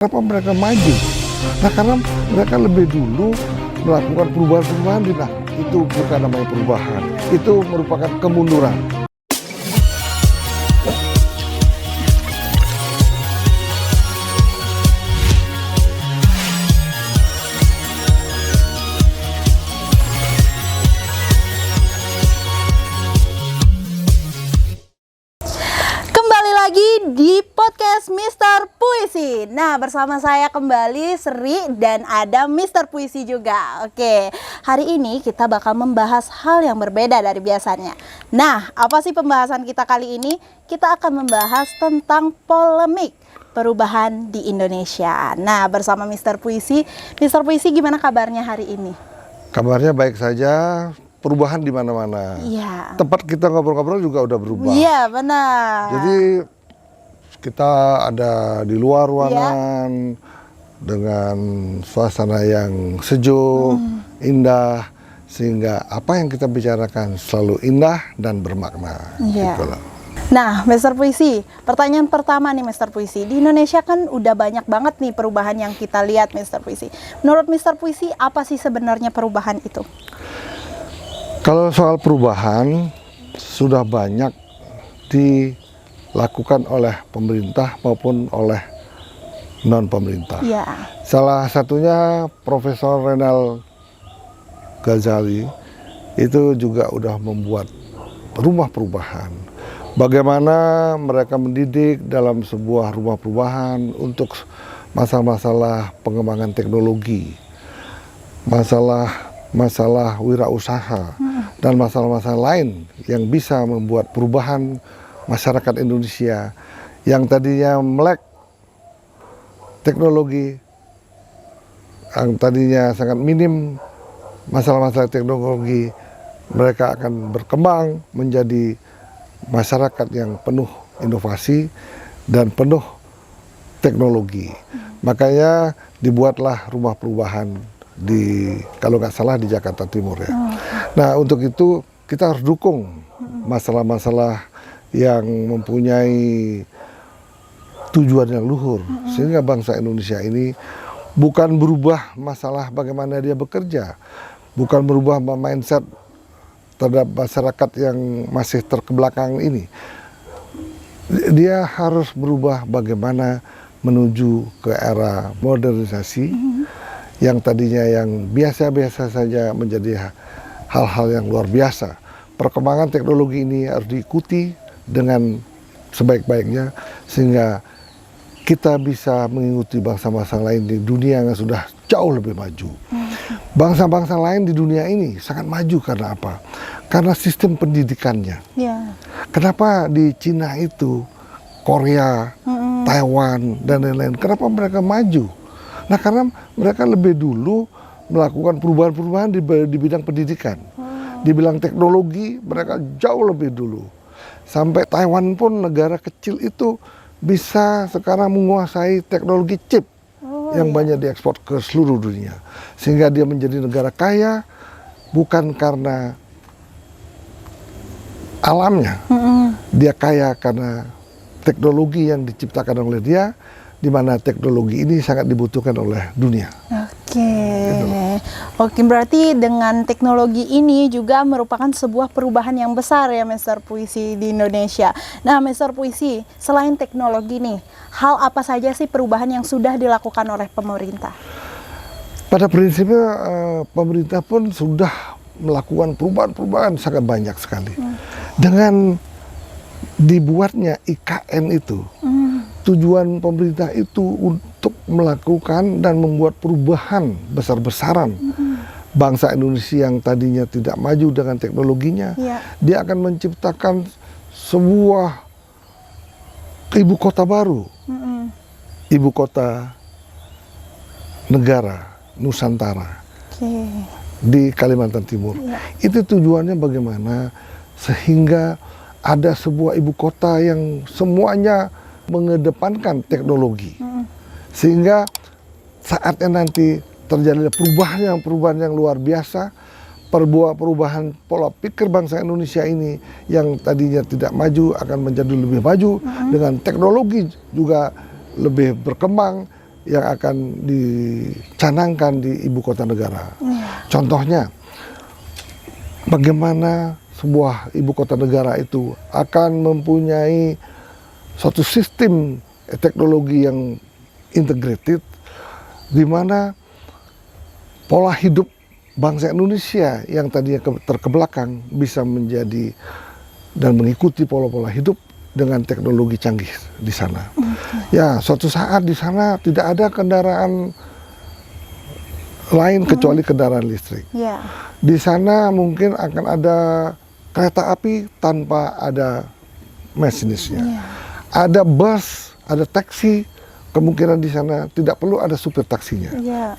Kenapa mereka maju? Nah, karena mereka lebih dulu melakukan perubahan-perubahan. Nah, itu bukan namanya perubahan, itu merupakan kemunduran. Kembali lagi di podcast Mister Puisi. Nah, bersama saya kembali Sri dan ada Mister Puisi juga. Oke, hari ini kita bakal membahas hal yang berbeda dari biasanya. Nah, apa sih pembahasan kita kali ini? Kita akan membahas tentang polemik perubahan di Indonesia. Nah, bersama Mister Puisi. Mister Puisi, gimana kabarnya hari ini? Kabarnya baik saja. Perubahan di mana-mana. Iya. Tempat kita ngobrol-ngobrol juga udah berubah. Iya, benar. Jadi kita ada di luar ruangan dengan suasana yang sejuk, indah, sehingga apa yang kita bicarakan selalu indah dan bermakna. Iya. Gitu loh. Nah, Mister Puisi, pertanyaan pertama nih Mister Puisi. Di Indonesia kan udah banyak banget nih perubahan yang kita lihat Mister Puisi. Menurut Mister Puisi, apa sih sebenarnya perubahan itu? Kalau soal perubahan, sudah banyak dilakukan oleh pemerintah maupun oleh non-pemerintah. Ya. Salah satunya Profesor Renal Ghazali itu juga udah membuat rumah perubahan. Bagaimana mereka mendidik dalam sebuah rumah perubahan untuk masalah-masalah pengembangan teknologi, masalah wirausaha, dan masalah-masalah lain yang bisa membuat perubahan masyarakat Indonesia yang tadinya melek teknologi, yang tadinya sangat minim masalah-masalah teknologi, mereka akan berkembang menjadi masyarakat yang penuh inovasi dan penuh teknologi. Makanya dibuatlah rumah perubahan kalau nggak salah di Jakarta Timur ya. Nah, untuk itu kita harus dukung masalah-masalah yang mempunyai tujuan yang luhur, sehingga bangsa Indonesia ini bukan berubah masalah bagaimana dia bekerja, bukan berubah mindset terhadap masyarakat yang masih terkebelakang ini. Dia harus berubah bagaimana menuju ke era modernisasi, yang tadinya yang biasa-biasa saja menjadi hal-hal yang luar biasa. Perkembangan teknologi ini harus diikuti dengan sebaik-baiknya sehingga kita bisa mengikuti bangsa-bangsa lain di dunia yang sudah jauh lebih maju. Bangsa-bangsa lain di dunia ini sangat maju karena apa? Karena sistem pendidikannya. Ya. Kenapa di Cina itu, Korea, Taiwan, dan lain-lain, kenapa mereka maju? Nah, karena mereka lebih dulu melakukan perubahan-perubahan di bidang pendidikan. Di bidang teknologi mereka jauh lebih dulu. Sampai Taiwan pun negara kecil itu bisa sekarang menguasai teknologi chip yang banyak diekspor ke seluruh dunia. Sehingga dia menjadi negara kaya bukan karena alamnya. Dia kaya karena teknologi yang diciptakan oleh dia, di mana teknologi ini sangat dibutuhkan oleh dunia. Oke, berarti dengan teknologi ini juga merupakan sebuah perubahan yang besar ya Mister Puisi di Indonesia. Nah, Mister Puisi, selain teknologi nih, hal apa saja sih perubahan yang sudah dilakukan oleh pemerintah? Pada prinsipnya pemerintah pun sudah melakukan perubahan-perubahan sangat banyak sekali. Dengan dibuatnya IKN itu, tujuan pemerintah itu untuk melakukan dan membuat perubahan besar-besaran. Bangsa Indonesia yang tadinya tidak maju dengan teknologinya, dia akan menciptakan sebuah ibu kota baru, ibu kota negara Nusantara di Kalimantan Timur. Itu tujuannya bagaimana sehingga ada sebuah ibu kota yang semuanya mengedepankan teknologi, sehingga saatnya nanti terjadi perubahan yang luar biasa, perubahan pola pikir bangsa Indonesia ini yang tadinya tidak maju akan menjadi lebih maju, dengan teknologi juga lebih berkembang, yang akan dicanangkan di ibu kota negara. Contohnya, bagaimana sebuah ibu kota negara itu akan mempunyai suatu sistem teknologi yang integrated, di mana pola hidup bangsa Indonesia yang tadinya terkebelakang bisa menjadi dan mengikuti pola-pola hidup dengan teknologi canggih di sana. Ya, suatu saat di sana tidak ada kendaraan lain kecuali kendaraan listrik. Di sana mungkin akan ada kereta api tanpa ada masinisnya. Ada bus, ada taksi, kemungkinan di sana tidak perlu ada supir taksinya.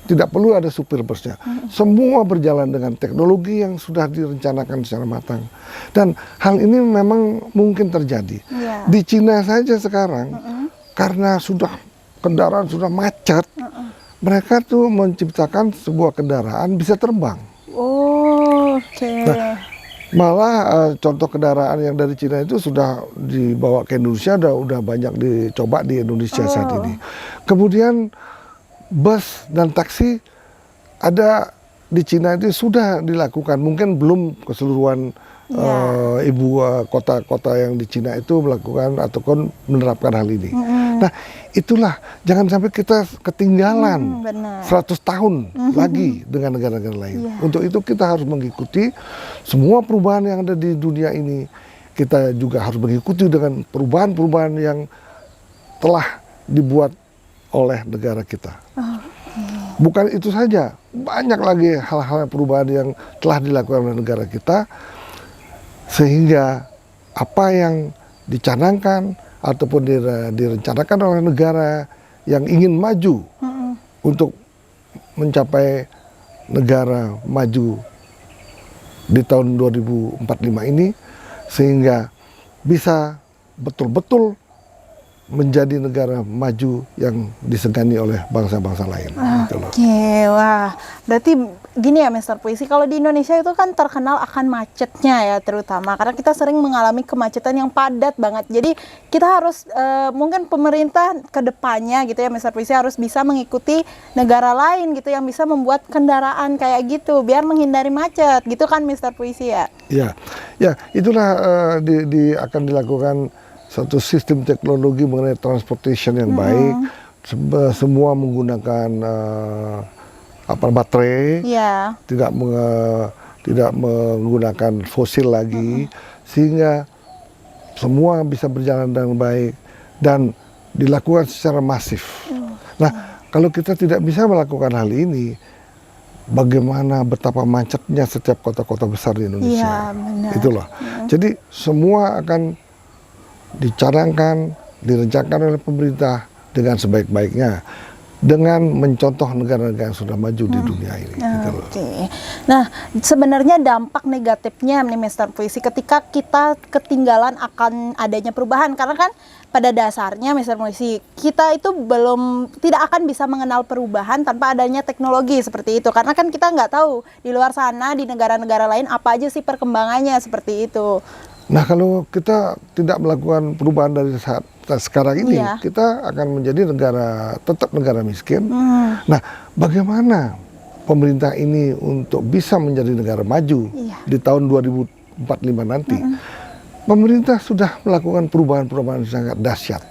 Tidak perlu ada supir busnya. Semua berjalan dengan teknologi yang sudah direncanakan secara matang. Dan hal ini memang mungkin terjadi. Di Cina saja sekarang, karena kendaraan sudah macet, mereka tuh menciptakan sebuah kendaraan bisa terbang. Nah, malah contoh kendaraan yang dari Cina itu sudah dibawa ke Indonesia, udah banyak dicoba di Indonesia saat ini. Kemudian bus dan taksi ada di Cina itu sudah dilakukan, mungkin belum keseluruhan ibu kota-kota yang di Cina itu melakukan ataupun menerapkan hal ini. Nah, itulah jangan sampai kita ketinggalan 100 tahun lagi dengan negara-negara lain. Untuk itu kita harus mengikuti semua perubahan yang ada di dunia ini. Kita juga harus mengikuti dengan perubahan-perubahan yang telah dibuat oleh negara kita. Bukan itu saja, banyak lagi hal-hal perubahan yang telah dilakukan oleh negara kita, sehingga apa yang dicanangkan ataupun direncanakan oleh negara yang ingin maju untuk mencapai negara maju di tahun 2045 ini, sehingga bisa betul-betul menjadi negara maju yang disegani oleh bangsa-bangsa lain. Wah, berarti gini ya Mr. Puisi, kalau di Indonesia itu kan terkenal akan macetnya ya, terutama karena kita sering mengalami kemacetan yang padat banget. Jadi kita harus mungkin pemerintah ke depannya gitu ya Mr. Puisi harus bisa mengikuti negara lain gitu yang bisa membuat kendaraan kayak gitu biar menghindari macet gitu kan Mr. Puisi ya. Ya, itulah akan dilakukan satu sistem teknologi mengenai transportation yang baik, semua menggunakan baterai, tidak menggunakan fosil lagi, sehingga semua bisa berjalan dengan baik dan dilakukan secara masif. Nah, kalau kita tidak bisa melakukan hal ini, bagaimana betapa macetnya setiap kota-kota besar di Indonesia. Itulah. Jadi semua akan dicanangkan, direncanakan oleh pemerintah dengan sebaik-baiknya, dengan mencontoh negara-negara yang sudah maju di dunia ini. Nah, sebenarnya dampak negatifnya nih Mr. Puisi ketika kita ketinggalan akan adanya perubahan, karena kan pada dasarnya Mr. Puisi kita itu tidak akan bisa mengenal perubahan tanpa adanya teknologi seperti itu, karena kan kita nggak tahu di luar sana di negara-negara lain apa aja sih perkembangannya seperti itu. Nah, kalau kita tidak melakukan perubahan dari saat sekarang ini, kita akan menjadi tetap negara miskin. Nah, bagaimana pemerintah ini untuk bisa menjadi negara maju di tahun 2045 nanti? Pemerintah sudah melakukan perubahan-perubahan sangat dahsyat.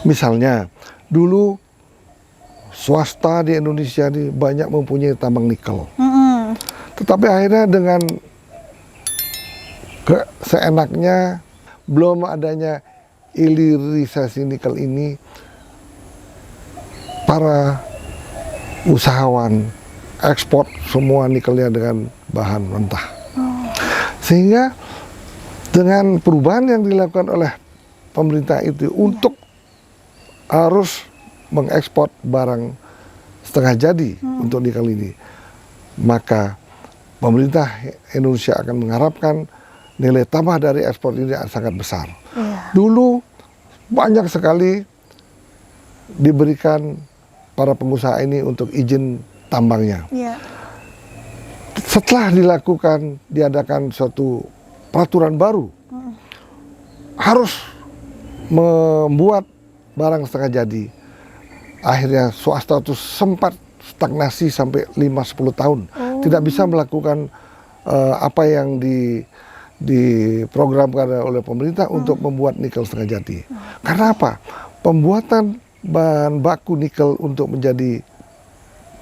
Misalnya, dulu swasta di Indonesia ini banyak mempunyai tambang nikel. Tetapi akhirnya dengan seenaknya, belum adanya hilirisasi nikel ini, para usahawan ekspor semua nikelnya dengan bahan mentah. Sehingga dengan perubahan yang dilakukan oleh pemerintah itu untuk harus mengekspor barang setengah jadi untuk nikel ini, maka pemerintah Indonesia akan mengharapkan nilai tambah dari ekspor ini sangat besar. Dulu banyak sekali diberikan para pengusaha ini untuk izin tambangnya. Setelah diadakan suatu peraturan baru, harus membuat barang setengah jadi akhirnya swasta itu sempat stagnasi sampai 5-10 tahun. Tidak bisa melakukan apa yang diprogramkan oleh pemerintah untuk membuat nikel setengah jadi. Karena apa? Pembuatan bahan baku nikel untuk menjadi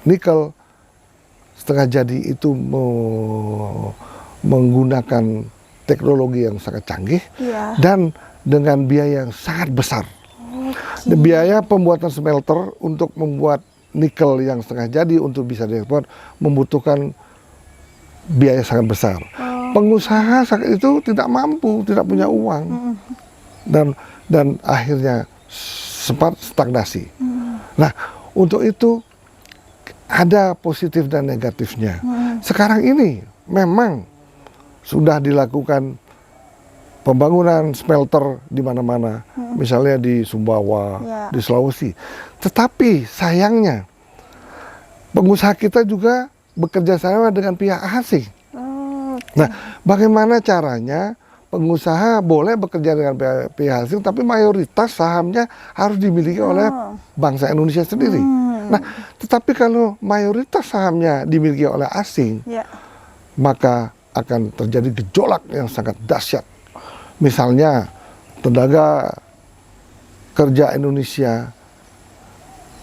nikel setengah jadi itu menggunakan teknologi yang sangat canggih dan dengan biaya yang sangat besar. Biaya pembuatan smelter untuk membuat nikel yang setengah jadi untuk bisa diekspor membutuhkan biaya sangat besar. Pengusaha saat itu tidak mampu, tidak punya uang, dan akhirnya sempat stagnasi. Nah, untuk itu ada positif dan negatifnya. Sekarang ini memang sudah dilakukan pembangunan smelter di mana-mana, misalnya di Sumbawa, di Sulawesi. Tetapi sayangnya pengusaha kita juga bekerja sama dengan pihak asing. Nah, bagaimana caranya pengusaha boleh bekerja dengan pihak asing, tapi mayoritas sahamnya harus dimiliki oleh bangsa Indonesia sendiri. Nah, tetapi kalau mayoritas sahamnya dimiliki oleh asing, maka akan terjadi gejolak yang sangat dahsyat. Misalnya, tenaga kerja Indonesia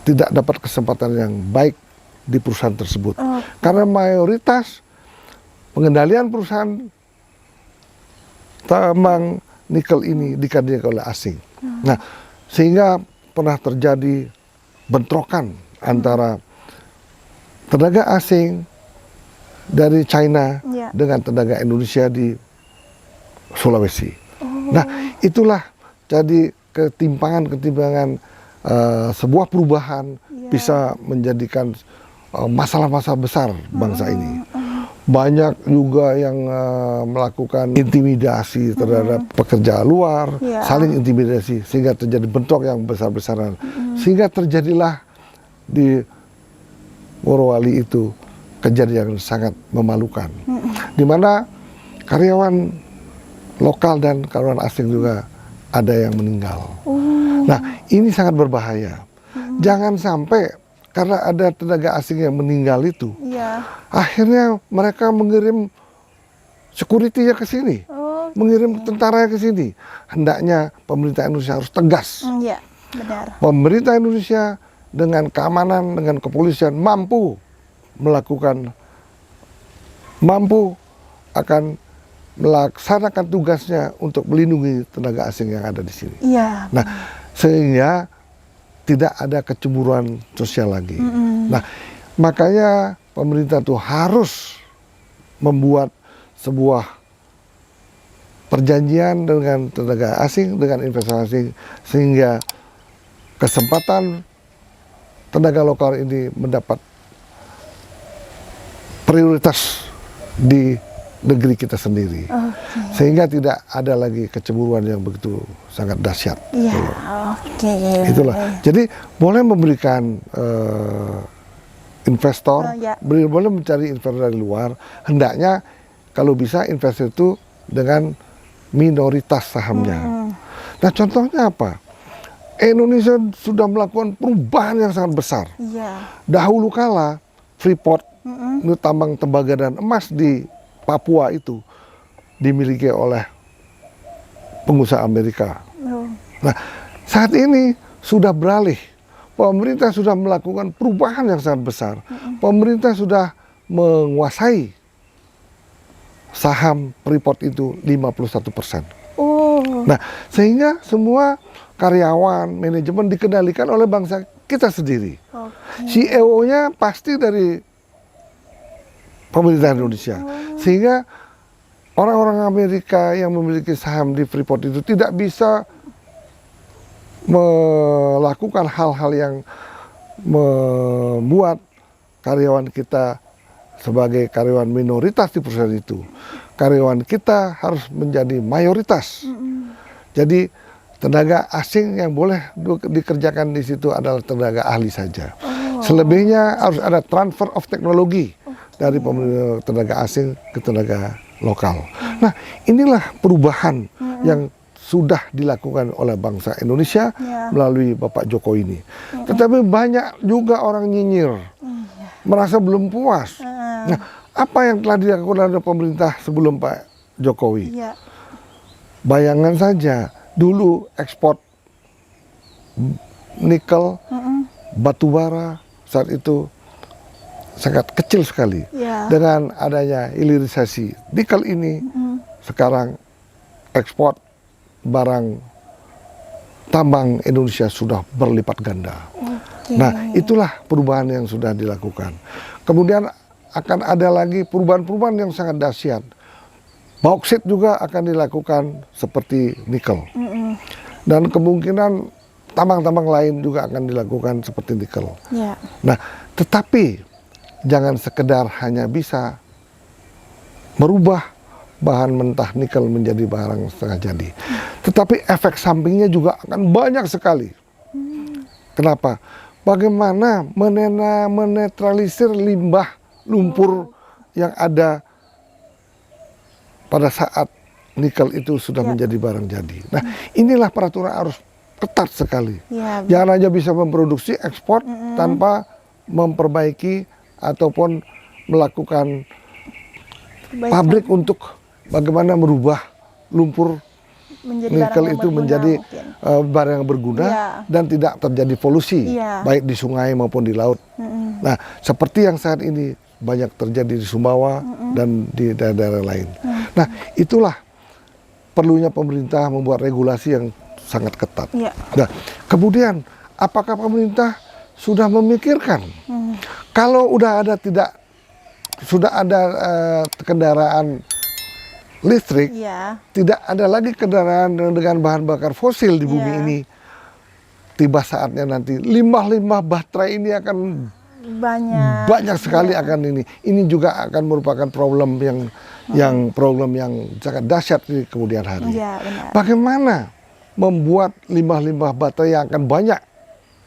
tidak dapat kesempatan yang baik di perusahaan tersebut. Karena mayoritas pengendalian perusahaan tambang nikel ini dikendalikan oleh asing. Nah, sehingga pernah terjadi bentrokan antara tenaga asing dari China dengan tenaga Indonesia di Sulawesi. Nah, itulah jadi ketimpangan sebuah perubahan bisa menjadikan masalah-masalah besar bangsa ini. Banyak juga yang melakukan intimidasi terhadap pekerja luar, saling intimidasi sehingga terjadi bentrok yang besar-besaran. Sehingga terjadilah di Morowali itu kejadian yang sangat memalukan. Di mana karyawan lokal dan karyawan asing juga ada yang meninggal. Nah, ini sangat berbahaya. Jangan sampai karena ada tenaga asing yang meninggal itu, akhirnya mereka mengirim security-nya ke sini, mengirim tentaranya ke sini. Hendaknya pemerintah Indonesia harus tegas. Benar. Pemerintah Indonesia dengan keamanan, dengan kepolisian mampu akan melaksanakan tugasnya untuk melindungi tenaga asing yang ada di sini. Nah, sehingga tidak ada kecemburuan sosial lagi. Nah, makanya pemerintah tuh harus membuat sebuah perjanjian dengan tenaga asing, dengan investor asing, sehingga kesempatan tenaga lokal ini mendapat prioritas di negeri kita sendiri, sehingga tidak ada lagi kecemburuan yang begitu sangat dahsyat. Itulah. Jadi boleh memberikan investor, boleh mencari investor dari luar. Hendaknya kalau bisa investor itu dengan minoritas sahamnya. Nah, contohnya apa? Indonesia sudah melakukan perubahan yang sangat besar. Dahulu kala Freeport, tambang tembaga dan emas di Papua itu dimiliki oleh pengusaha Amerika. Nah, saat ini sudah beralih. Pemerintah sudah melakukan perubahan yang sangat besar. Pemerintah sudah menguasai saham Freeport itu 51%. Nah, sehingga semua karyawan, manajemen dikendalikan oleh bangsa kita sendiri. CEO-nya pasti dari pemerintah Indonesia. Sehingga orang-orang Amerika yang memiliki saham di Freeport itu tidak bisa melakukan hal-hal yang membuat karyawan kita sebagai karyawan minoritas di perusahaan itu. Karyawan kita harus menjadi mayoritas. Jadi tenaga asing yang boleh dikerjakan di situ adalah tenaga ahli saja. Selebihnya harus ada transfer of teknologi dari tenaga asing ke tenaga lokal. Nah, inilah perubahan yang sudah dilakukan oleh bangsa Indonesia Ya. melalui Bapak Jokowi ini. Tetapi banyak juga orang nyinyir, merasa belum puas. Nah, apa yang telah dilakukan oleh pemerintah sebelum Pak Jokowi? Iya. Bayangkan saja, dulu ekspor nikel, batu bara saat itu sangat kecil sekali. Ya. Dengan adanya hilirisasi nikel ini, sekarang ekspor barang tambang Indonesia sudah berlipat ganda. Oke. Nah, itulah perubahan yang sudah dilakukan. Kemudian akan ada lagi perubahan-perubahan yang sangat dahsyat. Bauksit juga akan dilakukan seperti nikel. Dan kemungkinan tambang-tambang lain juga akan dilakukan seperti nikel. Ya. Nah, tetapi jangan sekedar hanya bisa merubah bahan mentah nikel menjadi barang setengah jadi. Tetapi efek sampingnya juga akan banyak sekali. Kenapa? Bagaimana menetralisir limbah lumpur yang ada pada saat nikel itu sudah menjadi barang jadi. Nah, inilah peraturan harus ketat sekali. Ya. Jangan hanya bisa memproduksi ekspor tanpa memperbaiki ataupun melakukan pabrik untuk bagaimana merubah lumpur Menjadi nikel barang yang itu berguna menjadi mungkin. barang yang berguna Iya. dan tidak terjadi polusi Iya. baik di sungai maupun di laut. Nah, seperti yang saat ini banyak terjadi di Sumbawa dan di daerah-daerah lain. Nah, itulah perlunya pemerintah membuat regulasi yang sangat ketat. Iya. Nah, kemudian apakah pemerintah sudah memikirkan kalau sudah ada kendaraan listrik, Iya. tidak ada lagi kendaraan dengan bahan bakar fosil di bumi Iya. ini. Tiba saatnya nanti limbah-limbah baterai ini akan banyak sekali akan ini. Ini juga akan merupakan problem yang sangat dahsyat di kemudian hari. Iya, benar. Bagaimana membuat limbah-limbah baterai yang akan banyak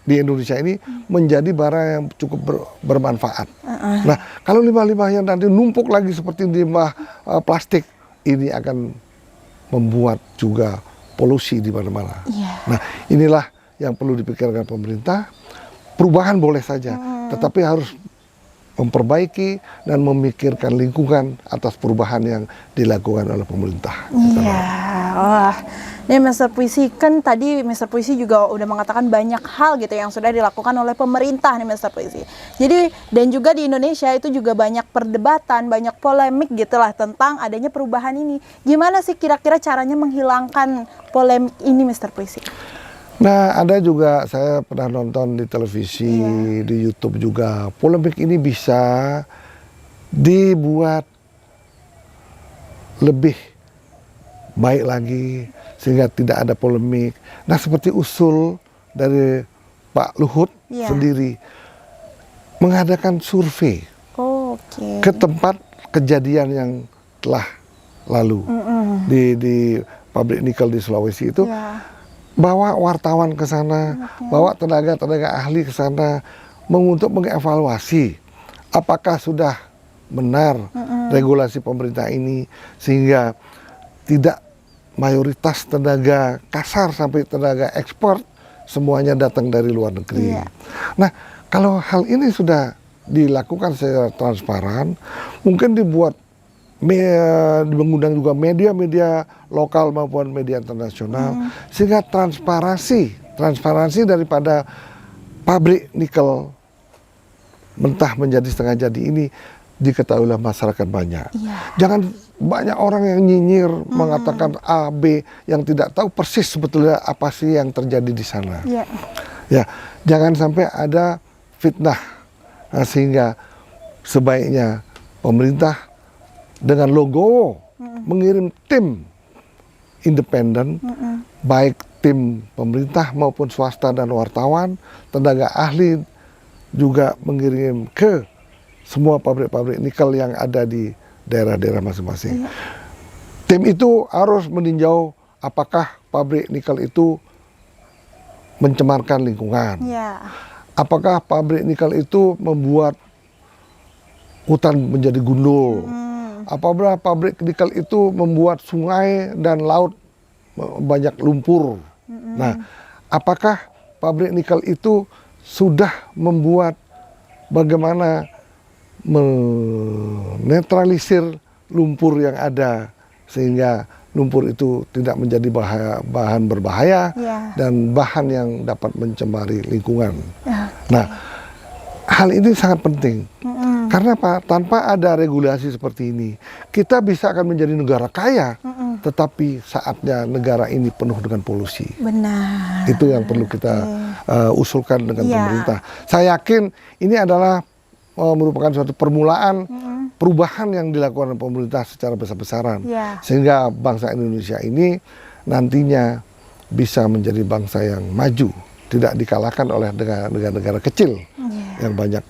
di Indonesia ini menjadi barang yang cukup bermanfaat. Nah, kalau limbah-limbah yang nanti numpuk lagi seperti limbah plastik, ini akan membuat juga polusi di mana-mana. Iya. Nah, inilah yang perlu dipikirkan pemerintah. Perubahan boleh saja, tetapi harus memperbaiki dan memikirkan lingkungan atas perubahan yang dilakukan oleh pemerintah. Iya, wah. Ini Mr. Puisi, kan tadi Mr. Puisi juga udah mengatakan banyak hal gitu yang sudah dilakukan oleh pemerintah nih Mr. Puisi. Jadi, dan juga di Indonesia itu juga banyak perdebatan, banyak polemik gitulah tentang adanya perubahan ini. Gimana sih kira-kira caranya menghilangkan polemik ini Mr. Puisi? Nah, ada juga saya pernah nonton di televisi, di YouTube juga. Polemik ini bisa dibuat lebih baik lagi sehingga tidak ada polemik. Nah, seperti usul dari Pak Luhut sendiri mengadakan survei ke tempat kejadian yang telah lalu di pabrik nikel di Sulawesi itu. Bawa wartawan ke sana, bawa tenaga-tenaga ahli ke sana untuk mengevaluasi apakah sudah benar regulasi pemerintah ini sehingga tidak mayoritas tenaga kasar sampai tenaga ekspor semuanya datang dari luar negeri. Nah, kalau hal ini sudah dilakukan secara transparan, mungkin dibuat mengundang juga media-media lokal maupun media internasional sehingga transparansi daripada pabrik nikel mentah menjadi setengah jadi ini diketahui oleh masyarakat banyak. Jangan banyak orang yang nyinyir mengatakan A, B yang tidak tahu persis sebetulnya apa sih yang terjadi di sana. Ya, jangan sampai ada fitnah. Nah, sehingga sebaiknya pemerintah dengan logo mengirim tim independen, baik tim pemerintah maupun swasta dan wartawan, tenaga ahli juga mengirim ke semua pabrik-pabrik nikel yang ada di daerah-daerah masing-masing. Tim itu harus meninjau apakah pabrik nikel itu mencemarkan lingkungan. Apakah pabrik nikel itu membuat hutan menjadi gundul. Apabila pabrik nikel itu membuat sungai dan laut banyak lumpur. Nah, apakah pabrik nikel itu sudah membuat bagaimana menetralisir lumpur yang ada sehingga lumpur itu tidak menjadi bahan berbahaya dan bahan yang dapat mencemari lingkungan. Nah, hal ini sangat penting. Karena apa? Tanpa ada regulasi seperti ini, kita bisa akan menjadi negara kaya, tetapi saatnya negara ini penuh dengan polusi. Benar. Itu yang perlu kita usulkan dengan pemerintah. Saya yakin ini adalah merupakan suatu permulaan perubahan yang dilakukan oleh pemerintah secara besar-besaran. Sehingga bangsa Indonesia ini nantinya bisa menjadi bangsa yang maju, tidak dikalahkan oleh negara-negara kecil yang banyak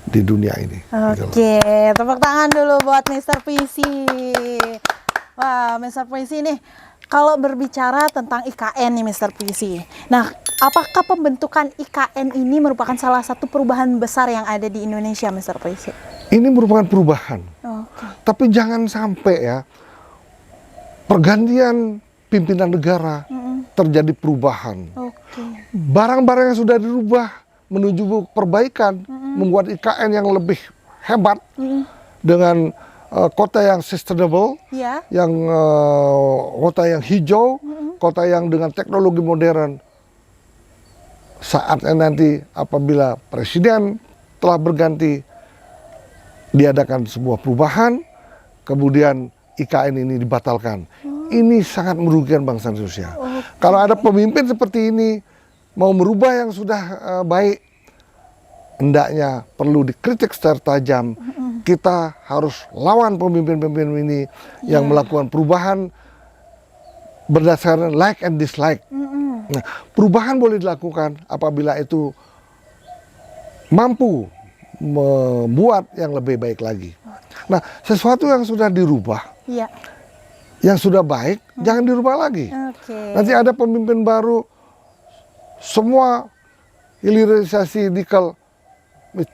di dunia ini. Oke, tepuk tangan dulu buat Mr. Puisi. Wah, Mr. Puisi nih, kalau berbicara tentang IKN nih Mr. Puisi. Nah, apakah pembentukan IKN ini merupakan salah satu perubahan besar yang ada di Indonesia, Mr. Puisi? Ini merupakan perubahan. Tapi jangan sampai ya pergantian pimpinan negara terjadi perubahan. Barang-barang yang sudah dirubah menuju perbaikan, membuat IKN yang lebih hebat dengan kota yang sustainable, yang kota yang hijau, kota yang dengan teknologi modern. Saatnya nanti apabila presiden telah berganti, diadakan sebuah perubahan, kemudian IKN ini dibatalkan. Ini sangat merugikan bangsa Indonesia. Kalau ada pemimpin seperti ini mau merubah yang sudah baik, hendaknya perlu dikritik secara tajam. Kita harus lawan pemimpin-pemimpin ini yang melakukan perubahan berdasarkan like and dislike. Nah, perubahan boleh dilakukan apabila itu mampu membuat yang lebih baik lagi. Nah, sesuatu yang sudah dirubah, yang sudah baik, jangan dirubah lagi. Nanti ada pemimpin baru, semua hilirisasi nikel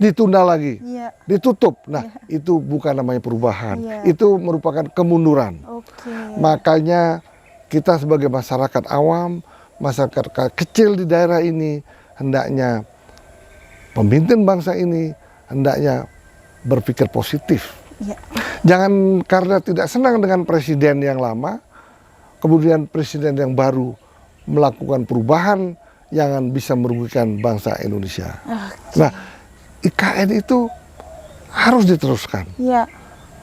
ditunda lagi, ditutup. Nah, itu bukan namanya perubahan, itu merupakan kemunduran. Makanya kita sebagai masyarakat awam, masyarakat kecil di daerah ini, hendaknya pemimpin bangsa ini hendaknya berpikir positif. Jangan karena tidak senang dengan presiden yang lama, kemudian presiden yang baru melakukan perubahan yang bisa merugikan bangsa Indonesia. Nah, IKN itu harus diteruskan.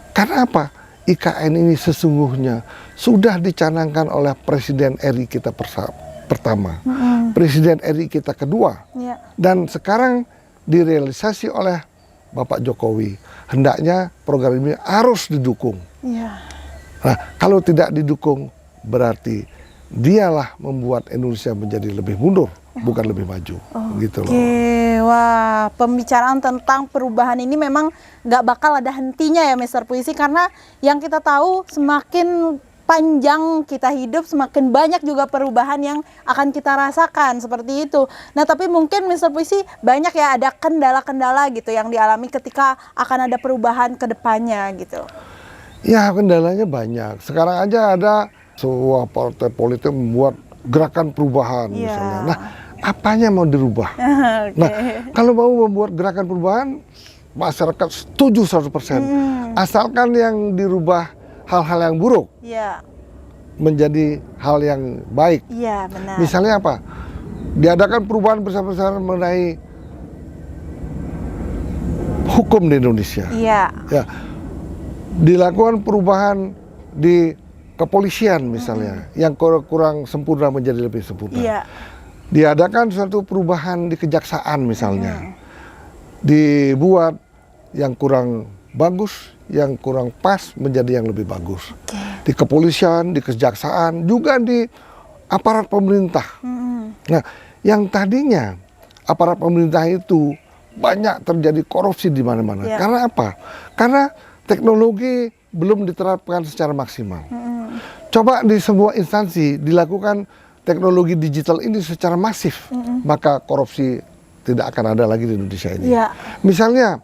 Karena apa? IKN ini sesungguhnya sudah dicanangkan oleh Presiden RI kita pertama, Presiden RI kita kedua, dan sekarang direalisasi oleh Bapak Jokowi. Hendaknya program ini harus didukung. Nah, kalau tidak didukung berarti dialah membuat Indonesia menjadi lebih mundur, bukan lebih maju. Gitu loh. Wah, pembicaraan tentang perubahan ini memang nggak bakal ada hentinya ya Mr. Puisi, karena yang kita tahu semakin panjang kita hidup, semakin banyak juga perubahan yang akan kita rasakan seperti itu. Nah, tapi mungkin Mr. Puisi banyak ya ada kendala-kendala gitu yang dialami ketika akan ada perubahan ke depannya gitu. Ya, kendalanya banyak. Sekarang aja ada sebuah partai politik membuat gerakan perubahan misalnya. Nah, apanya mau dirubah? Nah, kalau mau membuat gerakan perubahan, masyarakat setuju 100%. Asalkan yang dirubah hal-hal yang buruk menjadi hal yang baik. Benar. Misalnya apa? Diadakan perubahan besar-besaran mengenai hukum di Indonesia. Dilakukan perubahan di kepolisian misalnya, yang kurang sempurna menjadi lebih sempurna. Diadakan suatu perubahan di kejaksaan misalnya, dibuat yang kurang bagus, yang kurang pas menjadi yang lebih bagus. Di kepolisian, di kejaksaan, juga di aparat pemerintah. Nah, yang tadinya aparat pemerintah itu banyak terjadi korupsi di mana-mana. Karena apa? Karena teknologi belum diterapkan secara maksimal. Coba di sebuah instansi dilakukan teknologi digital ini secara masif, maka korupsi tidak akan ada lagi di Indonesia ini. Misalnya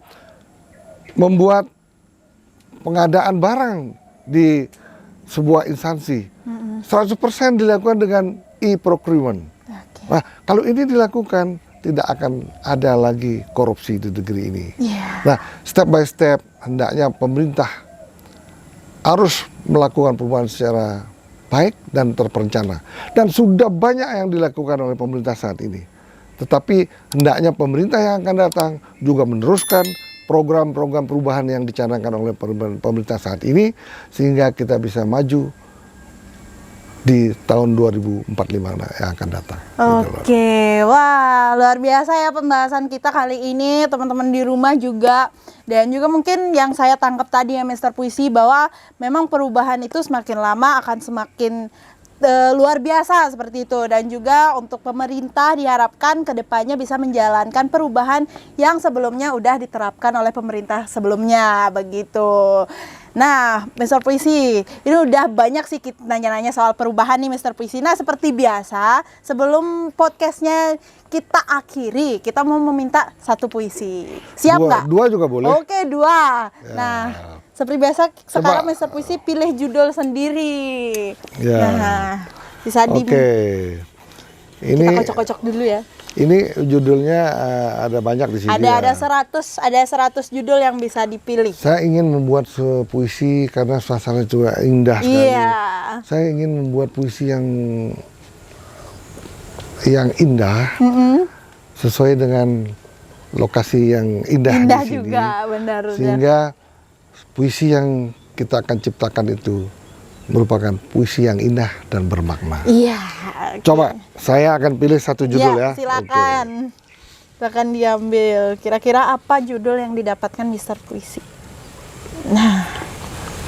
membuat pengadaan barang di sebuah instansi 100% dilakukan dengan e-procurement. Oke. Nah, kalau ini dilakukan, tidak akan ada lagi korupsi di negeri ini. Iya. Nah, step by step, hendaknya pemerintah harus melakukan perubahan secara baik dan terperencana. Dan sudah banyak yang dilakukan oleh pemerintah saat ini. Tetapi hendaknya pemerintah yang akan datang juga meneruskan program-program perubahan yang dicanangkan oleh pemerintah saat ini, sehingga kita bisa maju di tahun 2045 yang akan datang. Oke, wah luar biasa ya pembahasan kita kali ini, teman-teman di rumah juga. Dan juga mungkin yang saya tangkap tadi ya Mr. Puisi, bahwa memang perubahan itu semakin lama akan semakin luar biasa seperti itu. Dan juga untuk pemerintah diharapkan kedepannya bisa menjalankan perubahan yang sebelumnya udah diterapkan oleh pemerintah sebelumnya, begitu. Nah, Mr. Puisi, ini udah banyak sih kita nanya-nanya soal perubahan nih Mr. Puisi. Nah, seperti biasa, sebelum podcastnya kita akhiri, kita mau meminta satu puisi. Siap nggak? Dua juga boleh. Oke, 2. Ya. Nah, seperti biasa sekarang Mr. Puisi pilih judul sendiri. Ya. Nah, bisa Oke. Ini kita kocok-kocok dulu ya. Ini judulnya ada banyak di sini. Ada 100 judul yang bisa dipilih. Saya ingin membuat puisi karena suasana juga indah sekali. Iya. Saya ingin membuat puisi yang indah, sesuai dengan lokasi yang indah di sini. Juga, benar. Sehingga puisi yang kita akan ciptakan itu merupakan puisi yang indah dan bermakna. Iya. Coba, saya akan pilih satu judul ya. Silakan. Silakan diambil. Kira-kira apa judul yang didapatkan Mr. Puisi? Nah.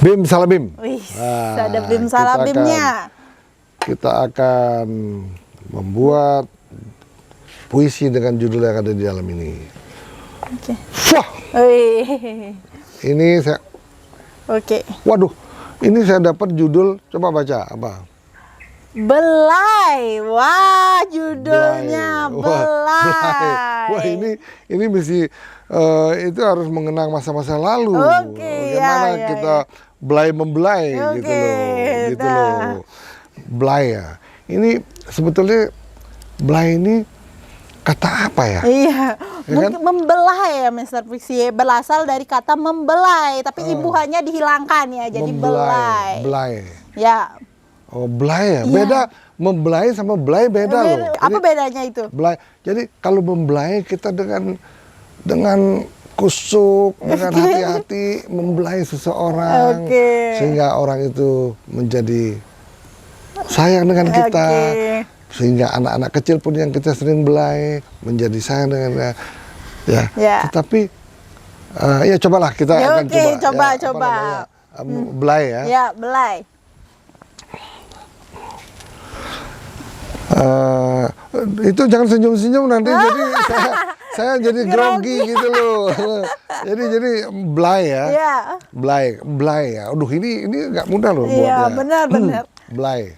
Bim Salabim. Wih, Nah, ada Bim Salabimnya. Kita akan membuat puisi dengan judul yang ada di dalam ini. Oke. Wah, Wih. ini saya. Oke. Waduh, ini saya dapat judul. Coba baca apa? Belai. Wah, judulnya Belai. Wah, ini mesti itu harus mengenang masa-masa lalu. Oke, Bagaimana ya, kita belai membelai Oke, gitu loh. Belai ya. Ini sebetulnya belai ini kata apa ya? Iya, Ya mungkin kan? membelai ya Mr. Puisi, berasal dari kata membelai, tapi imbuhannya dihilangkan ya, jadi belai. Belai. Ya. Oh, belai ya. Iya. Beda membelai sama belai beda loh. Apa Jadi, bedanya itu? belai. Jadi kalau membelai kita dengan kusuk, dengan hati-hati membelai seseorang, sehingga orang itu menjadi sayang dengan kita. Sehingga anak-anak kecil pun yang kita sering belai menjadi sayang dengan ya. Tetapi ya cobalah kita akan coba. Belai ya. Ya, belai. Itu jangan senyum-senyum nanti jadi saya jadi grogi gitu loh. jadi belai ya. Iya. Belai ya. Aduh ini nggak mudah loh buatnya. Iya, benar. Belai.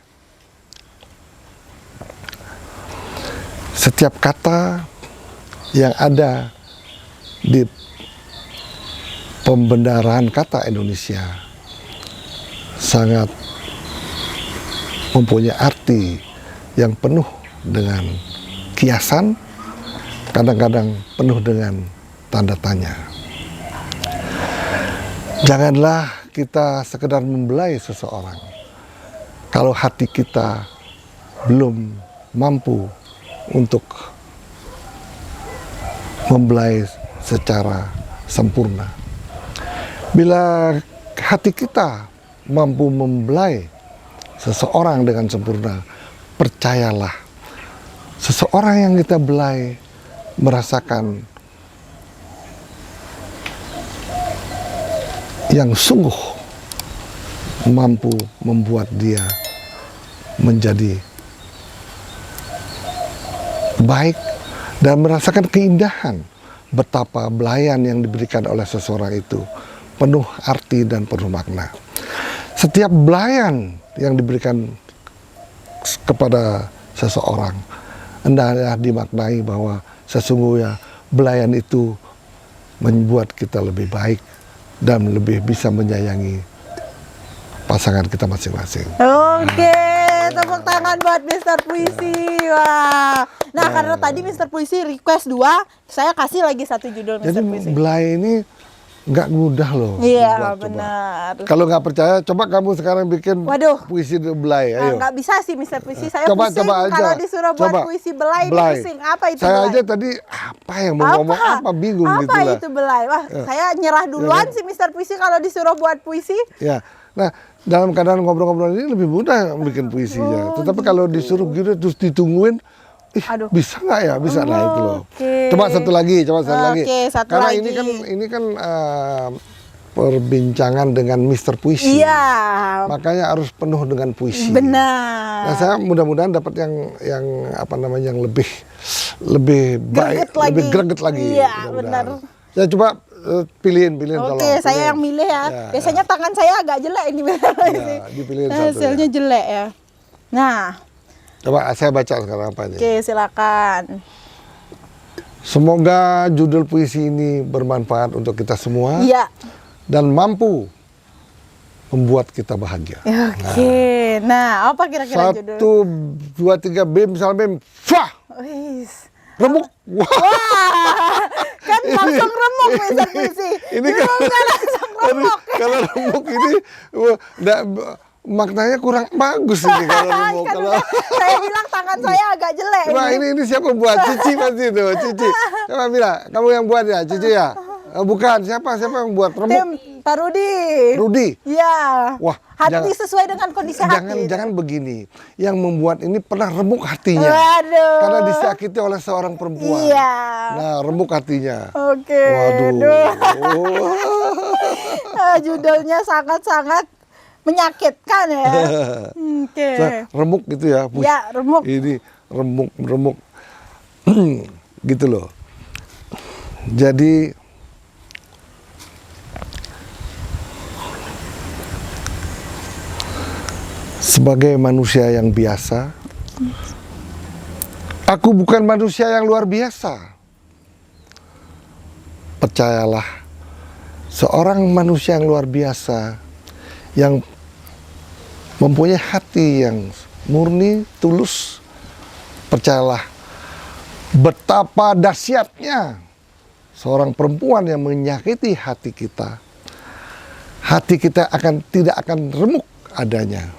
Setiap kata yang ada di pembenaran kata Indonesia sangat mempunyai arti yang penuh dengan kiasan, kadang-kadang penuh dengan tanda tanya. Janganlah kita sekedar membelai seseorang kalau hati kita belum mampu untuk membelai secara sempurna. Bila hati kita mampu membelai seseorang dengan sempurna, percayalah, seseorang yang kita belai merasakan yang sungguh mampu membuat dia menjadi baik dan merasakan keindahan betapa belayan yang diberikan oleh seseorang itu penuh arti dan penuh makna. Setiap belayan yang diberikan kepada seseorang hendaknya dimaknai bahwa sesungguhnya belayan itu membuat kita lebih baik dan lebih bisa menyayangi pasangan kita masing-masing. Oke, tepuk tangan buat Mister Puisi. Wah. Nah, karena tadi Mister Puisi request 2, saya kasih lagi 1 judul Jadi Mister Puisi. belai ini nggak mudah loh. Iya, dibuat, coba. benar. Kalau nggak percaya, coba kamu sekarang bikin Waduh. puisi belai. Ayo. Nggak bisa sih Mister Puisi, saya Coba pusing aja. kalau disuruh buat Coba. puisi belai, ini Belai. pusing. Apa itu Saya belai? aja tadi apa yang mau ngomong apa bingung apa gitu lah. itu belai? Wah, saya nyerah duluan sih Mister Puisi kalau disuruh buat puisi. Ya, nah dalam keadaan ngobrol-ngobrol ini lebih mudah bikin puisinya. Tetapi kalau disuruh gitu terus ditungguin, Aduh. bisa nggak ya? Bisa, nah itu loh. Oke. Coba satu lagi. Oke, satu Karena lagi. ini kan perbincangan dengan Mister Puisi. Iya. Makanya harus penuh dengan puisi. Benar. Nah, saya mudah-mudahan dapat yang apa namanya yang lebih baik, Greget lagi. lebih greget lagi. Iya, mudah-mudahan. benar. Ya coba pilihin tolong. Oke, saya Pilihin. yang milih ya. Ya, Biasanya tangan saya agak jelek ini. Ya, dipilihin satu. Hasilnya jelek ya. Nah, Coba saya baca sekarang apa ini. oke silakan. Semoga judul puisi ini bermanfaat untuk kita semua Iya. dan mampu membuat kita bahagia. Oke. Nah, apa kira-kira judul? 1, 2, 3, bim, salam bim, fah, Wis. remuk. Wah, Wah, kan langsung remuk Mister Puisi. ini kan langsung remuk. kalau remuk ini wah, maknanya kurang bagus ini kalau remuk. Kan Kalau udah saya bilang tangan saya agak jelek. Coba ini siapa buat? Cici pasti itu, Cici. Coba Mila, kamu yang buat ya, Cici ya? Bukan, siapa yang buat remuk? Tim Pak Rudi. Rudi. Iya. Wah, hati sesuai dengan kondisi hati. Jangan begini. Yang membuat ini pernah remuk hatinya. Waduh. Karena disakiti oleh seorang perempuan. Iya. Nah, remuk hatinya. Oke. Waduh. Judulnya sangat-sangat menyakitkan ya. Oke. Remuk gitu ya. Ya, remuk. Ini remuk. Gitu loh. Jadi sebagai manusia yang biasa, aku bukan manusia yang luar biasa. Percayalah, seorang manusia yang luar biasa, yang mempunyai hati yang murni, tulus, percayalah, betapa dahsyatnya seorang perempuan yang menyakiti hati kita. Hati kita tidak akan remuk adanya.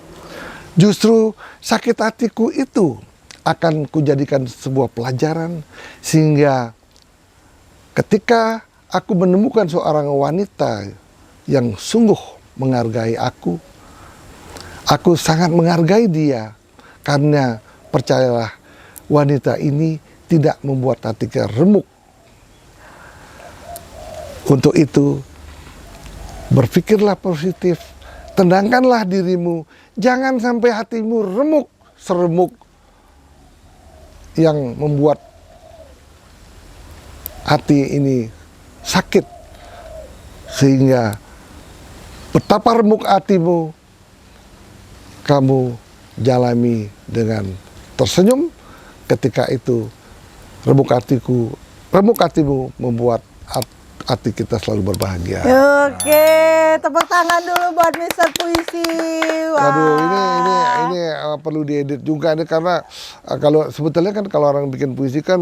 Justru sakit hatiku itu akan kujadikan sebuah pelajaran sehingga ketika aku menemukan seorang wanita yang sungguh menghargai aku sangat menghargai dia karena percayalah wanita ini tidak membuat hati kita remuk. Untuk itu berpikirlah positif, tenangkanlah dirimu. Jangan sampai hatimu remuk, seremuk yang membuat hati ini sakit. Sehingga betapa remuk hatimu, kamu jalani dengan tersenyum. Ketika itu remuk hatimu membuat hati kita selalu berbahagia. Oke, tepuk tangan dulu buat Mister Puisi. Wah. Aduh, ini perlu diedit juga nih karena kalau sebetulnya kan kalau orang bikin puisi kan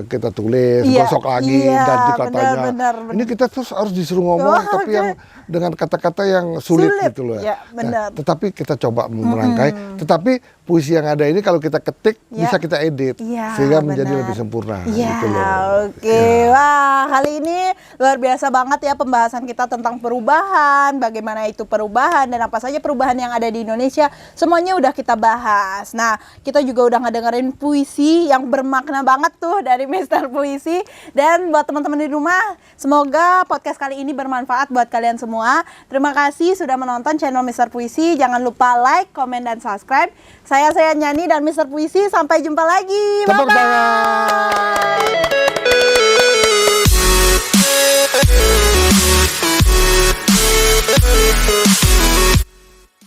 kita tulis, Iya, gosok lagi, iya, ganti katanya. benar. Ini kita terus harus disuruh ngomong tapi yang dengan kata-kata yang sulit gitu loh. Ya, benar. Nah, tetapi kita coba merangkai. Tetapi puisi yang ada ini kalau kita ketik Ya. bisa kita edit Ya, sehingga menjadi benar. lebih sempurna. Iya, gitu loh. oke. Wah, kali ini luar biasa banget ya pembahasan kita tentang perubahan, bagaimana itu perubahan dan apa saja perubahan yang ada di Indonesia, semuanya udah kita bahas. Nah, kita juga udah ngedengerin puisi yang bermakna banget tuh dari Mister Puisi. Dan buat teman-teman di rumah, semoga podcast kali ini bermanfaat buat kalian semua. Terima kasih sudah menonton channel Mister Puisi. Jangan lupa like, komen, dan subscribe. Saya Nyani dan Mister Puisi. Sampai jumpa lagi. Tepuk Bye-bye. tangan.